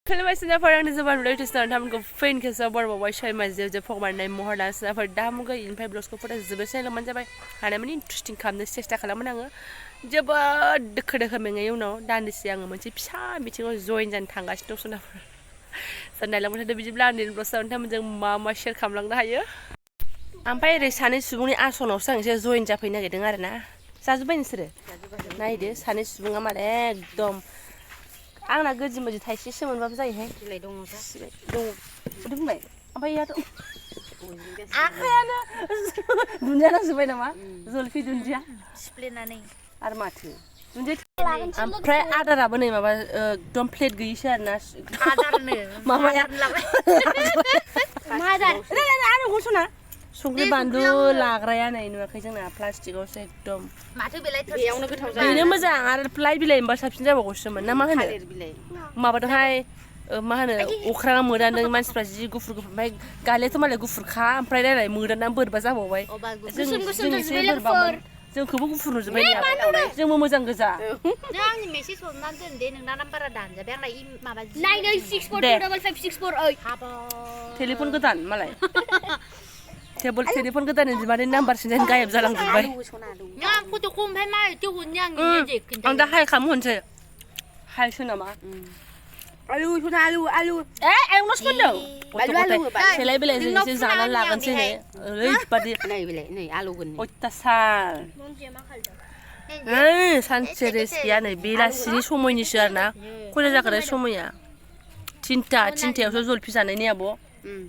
Kelima sinafor ang Jobanivlog to start ham ko friend ke sabar ba wai shai ma je phogmar nai mohar la sinafor dam ga in 5 blogs ko photo zobe sai laman jabai hana mani interesting kamne chesta खालामो आङो जोबोद दोखो दोखो मेङै उनाव दान्दिसे आङो मोनसे फिसा मिटिङाव जइन जानो थांगासिनो दं सोनाफोर साननायलांबाय थादो बिदिब्ला आंनि ब्लगआव नोंथांमोनजों मा शेयार खालामलांनो हायो ओमफ्राय ओरै सानै सुबुंनि आसनावसो आं एसे जइन जाफैनो नागिरदों आरोना जाजोब्बाय नोंसोरो नायदो सानै सुबुङा माने एकदम आंना गोजि मोजि थाइसेसो मोनबाबो जायोहाय बिलाइ दङ दङ उदै बुंबाय ओमफ्राय याथ' आखायानो दुन्दिया नांजोब्बाय नामा जलफि दुन्दिया सिफ्लेनानै आरो माथो दुन्दिया ओमफ्राय आदाराबो नै माबा एकदम प्लेट गैयिसो आरोना आदारनो माबाया मा आदार आरो गसना संख्रि बानलु लाग्राया नै नुवाखै जोंना प्लास्टिकआवसो एकदम माथो बेलाय बेयावनो गोथाव जायो बेनो मोजां आरो लाइ बिलाइ मोनबा साबसिन जाबावगौसोमोन ना मा होनो माबादोंहाय मा होनो अख्राङा मोदानदों मानसिफ्रा जि गुफुर गुफुर ओमफ्राय गालेथ' मालाय गुफुरखा ओमफ्राय नायलाय मोदाननानै बोरैबा जाबावबाय जोंखौबो गुफुर नुजोब्बाय जोंबो मोजां गोजा आंनि मेसेज हरनानै दोन दे नोंना नाम्बारा दानजाबाय आंना माबा 986425564 हाबाब टेलिफन गोदान मालाय टेलिफन गोदान बिमानि नाम्बार सिनजानो गायब जालांजोब्बाय आं फट'खौ ओमफ्राय मा हरनि आं दा हाय खालामहरनोसै हायसो नामा आलु सना आलु एवनासो मोनदों सेलाय बिलाइजों एसे जानानै लागोनसै नै ओरैबादि नै आलुगोन अयथासार सानसे रेस्ट गैया नै बेलासिनि समयनिसो आरोना खयथा जाखो समया थिनथायावसो जलफि जानायनि आब'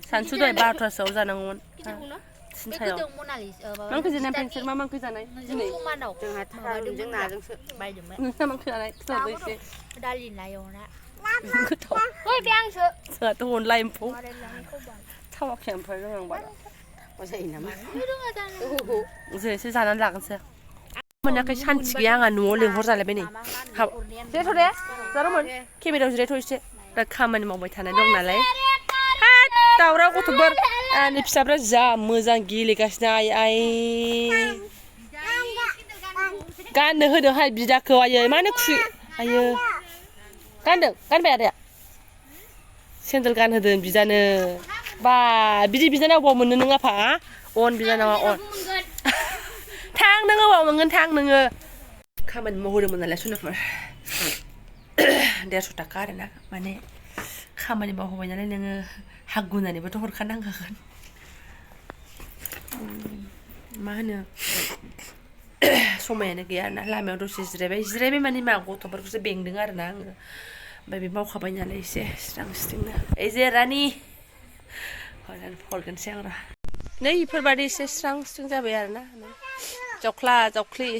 सानसु दहाय 12थासोआव जानांगौमोन थिनथायाव मा ओंख्रि जानाय ओमफ्राय नोंसोर मा ओंख्रि जानाय दिनै जोंहा थारुनजों नाजोंसो बायदोंमोन नोंस्रा मा ओंख्रि जानाय खिथाहरदो एसे दालि ना एवना गोथाव बे आंसो जोंहाथ' अनला एम्फौ थावाखै ओमफ्राय रोंबाय जायो नामा जों एसे जानानै लागोनसै मोनाखै सान्थि गैया आंहा न'आव लेंहरजालायबाय नै जिरायथ' दे जारौमोन केमेरायाव जिरायथ' एसे दा खामानि मावबाय थानाय दं नालाय दावराव गथ'फोर आंनि फिसाफ्रा जा मोजां गेलेगासिनो आइ गाननो होदोंहाय बिदाखौ आयै मानो खुयो आयो गानबाय आदाया सेन्देल गानहोदों बिदानो बा बिदि बिदानाव अबाव मोननो नों आफा अन बिदानावा अन थां नों अबाव मोनगोन थां नोङो खामानि मावहोदोंमोन नालाय सुनाफोर 150 थाखा आरोना माने खामानि मावहोबाय नालाय नोङो हागु होननानैबोथ' हरखानांखागोन मा होनो समायानो गैया आरोना लामायाव दसे जिरायबाय माने मा गथ'फोरखौसो बेंदों आरोना आङो ओमफ्राय बे मावखाबाय नालाय एसे स्रां स्रिंनो ओइ जे रानि हरगोनसै आं र' नै इफोरबादि एसे स्रां स्रिं जाबाय आरोना जावख्ला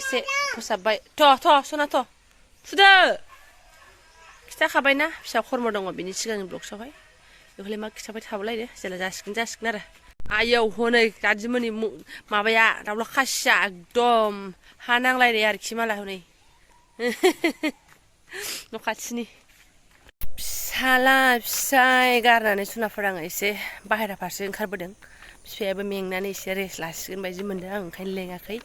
एसे फोसाबबाय थ' सना थ' फुदो खिथाखाबायना फिसा खर्म दङ बिनि सिगांनि ब्लग्सआवहाय बेखौलाय मा खिथाबाय थाबोलायदो जेला जासिगोन आरो आयौ हनै गाज्रिमोननि माबाया दाउला खासिया एकदम हा नांलायनाय आरोखि मालाय हनै न' खाथिनि फिसाला फिसाय गारनानै सुनाफोर आङो एसे बाहेरा फारसे ओंखारबोदों बिफायाबो मेंनानै एसे रेस्ट लासिगोन बायदि मोनदों आं ओंखायनो लेङाखै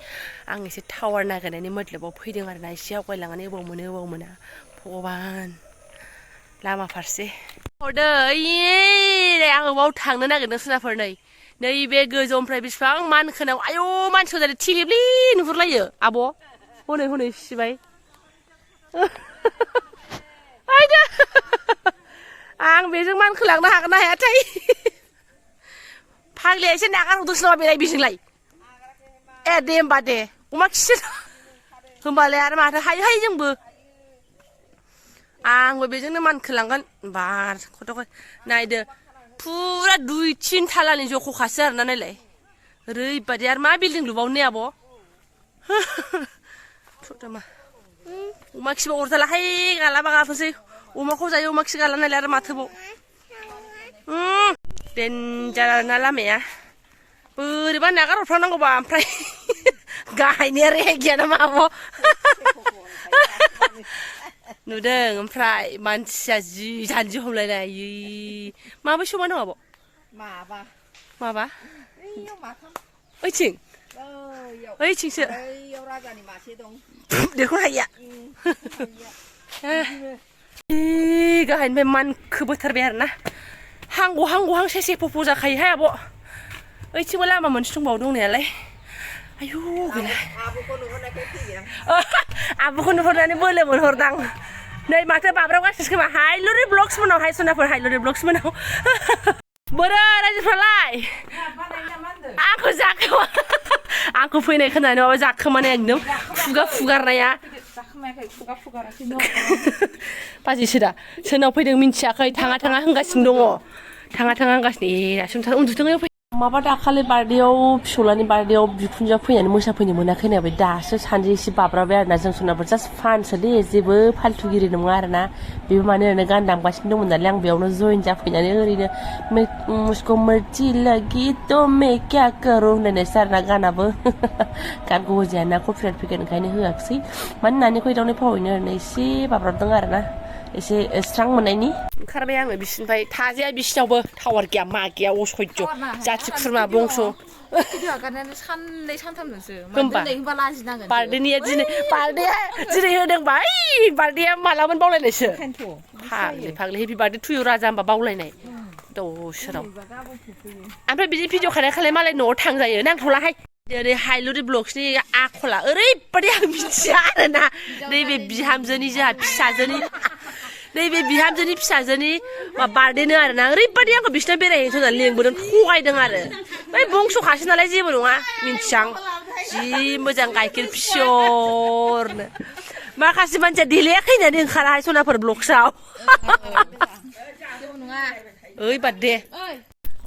आं एसे टावार नागिरनायनि मोदलोबाव फैदों आरोना एसे आवगायलांनानै अबाव मोना भगबान लामा फारसे हरदो आङो बाव थांनो नागिरदों सुनाफोर नैबे गोजौनिफ्राय बेसेबां मानखोनाव आयौ मानसिखौ जादों थिलिब्लि नुहुरलायो आब' हनै सिबाय आं बेजों मानखोलांनो हागोन ना हायाथाय फाग्लिया एसे नागारहरदोंसो नामा बेलाय बेजोंलाय दे होमबा दे अमा खिसो होमबालाय आरो माथो हायोहाय जोंबो आंबो बेजोंनो मानखोलांगोन बार खथ'खौ नायदो फुरा 2-3 थालानि जख'खासो आरोना नायलाय ओरैबादि आरो मा बिल्डिं लुबावनो ने आब' अमा खिबा अरजालाहाय गालाबा गाफोसै अमाखौ जायो अमा खि गाला नायलाय आरो माथोबाव देन्जार ना लामाया बोरैबा नागार हरफ्लांनांगौबा ओमफ्राय गाहायनिया रेहाय गैया नामा आब' नुदों ओमफ्राय मानसिया जि जानजि हमलायनाय माबा समा दं आब' माबा ओइथिंसो देरख'नो हाया गाहायनिफ्राय मानखोबोथारबाय आरोना हांगौ सेसे फफ' जाखायोहाय आब' ओइथिंबो लामा मोनसे दंबावो दंनायालाय आयु गैला आब'खौ नुहुरनानै बोलो मोनहरदां नै माथो बाब्राबगासिनो खोमा हायलुरि ब्लग्स मोनाव हाय सनाफोर हायलुरि ब्लग्स मोनाव बोरो रायजोफ्रालाय आंखौ जाखोमा आंखौ फैनाय खोनानै माबा जाखोमानाय एकदम खुगा फुगारनाया बाजिसो दा सोरनाव फैदों मिन्थियाखै थाङा होनगासिनो दङ थाङा होनगासिनो दासिम उन्दुथों माबा दाखालि बार्थडेआव फिसौलानि बार्थडेआव बिखुनजोआ फैनानै मोसाफैनो मोनाखै होननाय दासो सानजै एसे बाब्राबाय आरोना जों सोरनाबो जास्ट फानसो दे जेबो फाल्थुगिरि नङा आरोना बेबो माने ओरैनो गान दामगासिनो दंमोन नालाय आं बेयावनो जइन जाफैनानै ओरैनो मुझको मर्जी लगी तो मैं क्या करूं होननायसो आरोना गानाबो गानखौ होजायाना कपिराइट फैगोन ओंखायनो होआखिसै मानो होननानै खैदावनि फावैनो ओरैनो एसे बाब्राबदों आरोना एसे स्रां मोननायनि ओंखारबाय आङो बिसिनिफ्राय थाजाया बिसिनावबो टावार गैया मा गैया असयज' जाथि खुरमा बंस' साननै सानथामजोंसो बार्थडेनिया दिनै होदोंबा बार्थडेया मालामोन बावलायनायसो फाग्लि हेपि बार्थडे टु इउ राजा होनबा बावलायनाय दसेराव ओमफ्राय बिदि भिडिअ खालाय मालाय न'आव थांजायो नांथ'लाहाय ओरै हायलुरि ब्लग्सनि आखला ओरैबायदि आं मिथिया आरोना नैबे बिहामजोनि जोंहा फिसाजोनि बार्थडेनो आरोना ओरैबायदि आंखौ बिसिनाव बेरायहैनो होननानै लिंबोदों थगायदों आरो बै बंस'खासो नालाय जेबो नङा मिन्थियां जि मोजां गाइखेर फियरनो माखासे मानसिया देलायाखै होननानै ओंखाराहाय सनाफोर ब्लग्सआव ओइ बाद दे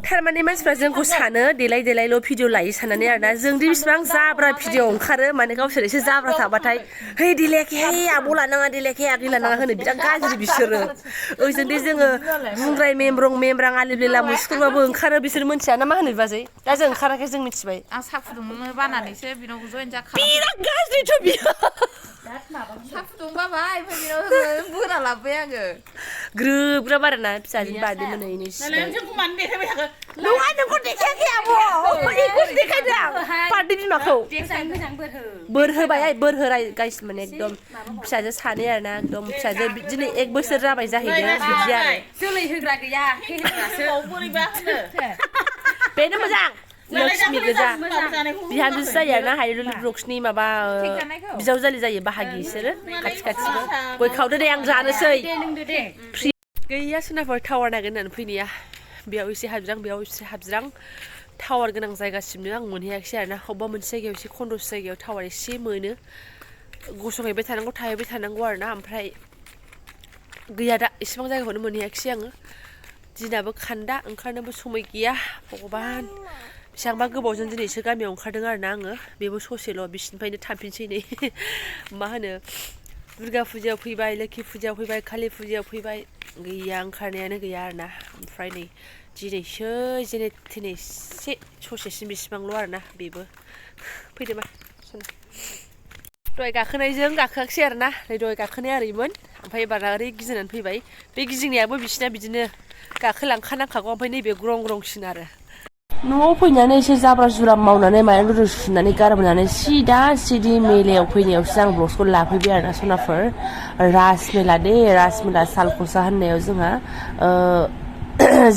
थारमाने मानसिफ्रा जोंखौ सानो देलायल' भिडिअ लायो साननानै आरोना जोंदि बिसिबां जाब्रा भिडिअ ओंखारो माने गावसोर एसे जाब्रा थाबाथाय है देलायाखैहाय आब' लानाङा देलायाखै आगै लानाङा होनो बिराद गाज्रि बिसोरो ओजोंदि जोङो बुंद्राय मेमब्रां आलिब्लेला मुसुखुरबाबो ओंखारो बिसोर मिथिया ना मा होनो बाजै दा जों ओंखाराखै जों मिथिबाय आं साहा फुदुंनो बानानैसो बिनाव जइन जाखाबाय बिराद गाज्रिथ' बियो साहा फुदुंबाबाय ओमफ्राय बिनाव बोरा लाबोबाय आङो ग्रोब आरोना फिसाजोनि बार्थडे मोनहैनो नङा नोंखौ देखायाखै आब' बेखौसो देखायदों आं बार्थडे बिमाखौ बोर होबाय बोर होराय गाइस माने एकदम फिसाजो सानै आरोना एकदम फिसाजो दिनै 1 बोसोर जाबाय जाहैदों बिदि आरो जोलै होग्रा गैया बेनो मोजां लक्ष्मी गोजा बिहामजो जायो आरोना हायलुरि ब्लग्सनि माबा बिजावजालि जायो बाहागि बिसोरो खाथिबो गय खावदो दे आं जानोसै गैया सोनाफोर टावार नागिरनो होननानै फैनाया बेयाव एसे हाबज्रां टावार गोनां जायगासिमनो आं मोनहैयाखिसै आरोना अबेबा मोनसे जायगायाव एसे खन्द'स जायगायाव टावार एसे मोनो गसंहैबाय थानांगौ थाहैबाय थानांगौ आरोना ओमफ्राय गैया दा एसेबां जायगाखौनो मोनहैयाखिसै आङो दिनाबो खान्दा ओंखारनोबो समय गैया भगबान बेसेबांबा गोबावजों दिनैसो गामियाव ओंखारदों आरोना आङो बेबो ससेल' बिसिनिफ्रायनो थांफिनसै नै मा होनो दुर्गा फुजायाव फैबाय लोखि फुजायाव फैबाय कालि फुजायाव फैबाय गैया ओंखारनायानो गैया आरोना ओमफ्राय नै दिनैसो जेने थेनेसे ससेसिम बेसिबांल' आरोना बेबो फैदो मा दहाय गाखोनायजों गाखोआखिसै आरोना नै दहाय गाखोनाया ओरैमोन ओमफ्राय एबार ओरै गिदिंनानै फैबाय बे गिदिंनायाबो बिसिना बिदिनो गाखोलांखानांखागौ ओमफ्राय नैबे ग्रंसिन आरो न'आव फैनानै एसे जाब्रा जुब्रा मावनानै माइरं दैरं सुनानै गारबोनानै सिदा मेलायाव फैनायावसो आं ब्लग्सखौ लाफैबाय आरोना सनाफोर राजमेला सालखुसा होननायाव जोंहा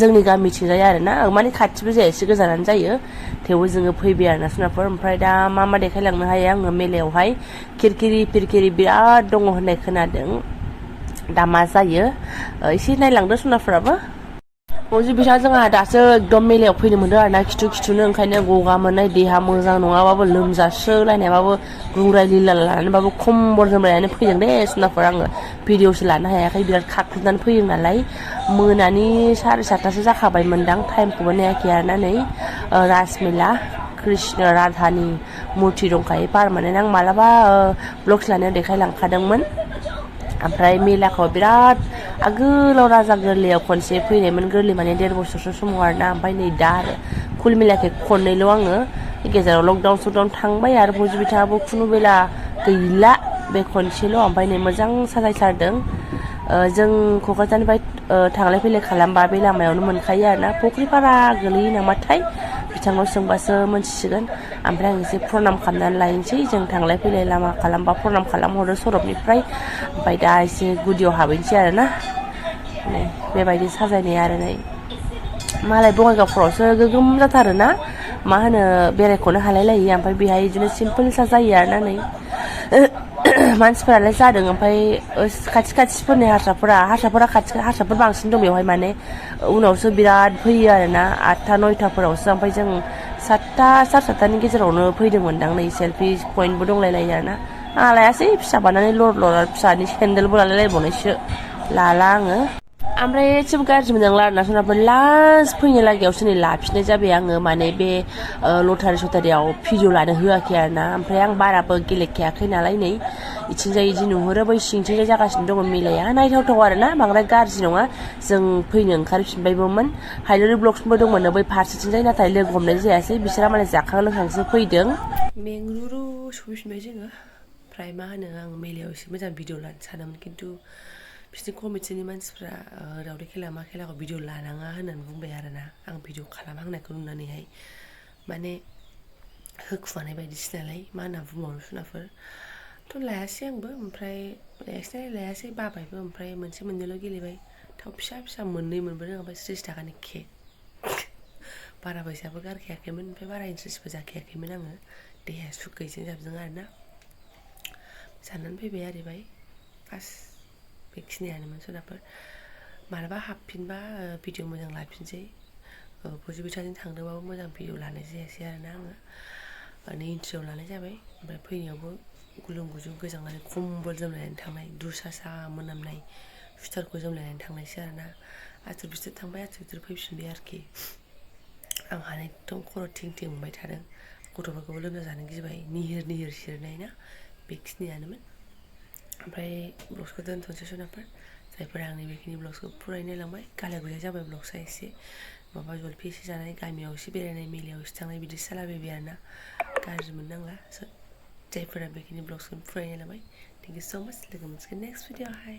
जोंनि गामिथिंजाय आरोना माने खाथिबो जाया एसे गोजानानो जायो थेवबो जोङो फैबाय आरोना सनाफोर ओमफ्राय दा मा देखायलांनो हायो आङो मेलायावहाय फिरफिरि बिराद दङ होननाय खोनादों दा मा जायो एसे नायलांदो सनाफोराबो मौजि बिसा जोंहा दासो एकदम मेलायाव फैनो मोनदों आरोना खिथुनो ओंखायनो गगा मोननाय देहा मोजां नङाबाबो लोमजास्रोलायनायबाबो गुंग्राय लिला लानानैबाबो खम्बल जोमलायनानै फैदों दे सनाफोर आङो भिडिअसो लानो हायाखै बिराद खाख्रुबनानै फैदों नालाय मोनानि 7:30 जाखाबायमोनदां टाइमखौबो नायाखै आरोना नै राजमेला कृष्ण राधानि मुरथि दंखायो पारमानेन्ट आं मालाबा ब्लग्स लानायाव देखायलांखादोंमोन ओमफ्राय मेलाखौ बिराद आगोलाव राजा गोरलैयाव खनसे फैनायमोन गोरलै माने 1.5 बोसोरसो समाव आरोना ओमफ्राय नै दा आरो कुल मेलाखै खननैल' आङो गेजेराव लकडाउन थांबाय आरो मौजि बिथाङाबो खुनु बेला गैला बे खनसेल' ओमफ्राय नै मोजां साजायथारदों जों क'क्राझारनिफ्राय थांलाय फैलाय खालामबा बे लामायावनो मोनखायो आरोना फुख्रिपारा गोलैयो नामाथाय बिथांनाव सोंबासो मोनथिसिगोन ओमफ्राय आं एसे प्रनाम खालामनानै लायनोसै जों थांलाय फैलाय लामा खालामबा प्रनाम खालामहरो सरबनिफ्राय ओमफ्राय दा एसे गुदियाव हाबहैनोसै आरोना नै बेबायदि साजायनाय आरो नै मालाय बङाइगावफोरावसो गोगोम जाथारोना मा होनो बेरायख'नो हालायलायि ओमफ्राय बेहाय बिदिनो सिम्पोल जायो आरोना नै मानसिफोरालाय जादों ओमफ्राय खाथि खाथिफोरनि हारसाफोर बांसिन दं बेवहाय माने उनावसो बिराद फैयो आरोना 8टा 9टाफोरावसो ओमफ्राय जों 7टा 7:30नि गेजेरावनो फैदोंमोनदां नै सेल्फि पइन्टबो दंलायलायो आरोना आं लायासै फिसा बानानै लर फिसानि सेन्देलबो लालायलायबावनायसो लाला आङो ओमफ्राय एसेबो गाज्रि मोननांला आरोना सोनाफोर लास्ट फैनो लागायावसो नै लाफिननाय जाबाय आङो माने बे लटारियाव भिडिअ लानो होआखै आरोना ओमफ्राय आं बाराबो गेलेखायाखै नालाय नै इथिंजाय इदि नुहुरो बै सिंथिंजाय जागासिनो दङ मिलाया नायथावथाव आरोना बांद्राय गाज्रि नङा जों फैनो ओंखारफिनबायबोमोन हायलरि ब्लग्सबो दंमोन बै फारसेथिंजाय नाथाय लोगो हमनाय जायासै बिसोरा माने जाखां लोंखांसो फैदों मेंरुरु सफैफिनबाय जोङो ओमफ्राय मा होनो आं मेलायाव एसे मोजां भिडिअ लानो सानोमोन खिन्थु बिसोरनि कमिटिनि मानसिफ्रा दावदै खेला मा खेलाखौ भिडिअ लानाङा होननानै बुंबाय आरोना आं भिडिअ खालामहांनायखौ नुनानैहाय माने होखुमानाय बायदिसो नालाय मा होनना बुंबावनो सोनाफोर थ' लायासै आंबो ओमफ्राय लायासै बाबायबो ओमफ्राय मोनसे मोननैल' गेलेबाय थाव फिसा मोननै मोनबोदों ओमफ्राय 30 थाखानि केक बारा फैसाबो गारखायाखैमोन ओमफ्राय बारा इन्ट्रेस्टबो जाखायाखैमोन आङो देहाया सुखैजों जाबजों आरोना जानानै फैबाय आरिबाय बास बेखिनियानोमोन सोनाफोर मालाबा हाबफिनबा भिडिअ मोजां लाफिनसै बजिबिथाजों थांदोंबाबो मोजां भिडिअ लानाय जायासै आरोना आङो नै इन्ट्रियाव लानाय जाबाय ओमफ्राय फैनायावबो गुलुं गुजुं गोजांनानै कम्बल जोमलायनानै थांनाय दुसा मोनामनाय सुइटारखौ जोमलायनानै थांनायसो आरोना आथुर बिथुर थांबाय आथुर बिथुर फैफिनबाय आरोखि आंहानो एकदम खर' थिं मोनबाय थादों गथ'फोरखौबो लोमजाजानो गिबाय निहिर सिरनाय ना बेखिनियानोमोन ओमफ्राय ब्लग्सखौ दोनथ'नोसै सोनाफोर जायफोरा आंनि बेखिनि ब्लग्सखौ फुरायै नायलांबाय गालाय गुजाय जाबाय ब्लग्सआ एसे माबा जलफि एसे जानाय गामियाव एसे बेरायनाय मेलायाव एसे थांनाय बिदिसो जालाबायबाय आरोना गाज्रि मोननांला जायफोरा बेखिनि ब्लग्सखौ फुरायै नायलांबाय थेंक इउ स' माच लोगो मोनसिगोन नेक्स्ट भिडिअ'आवहाय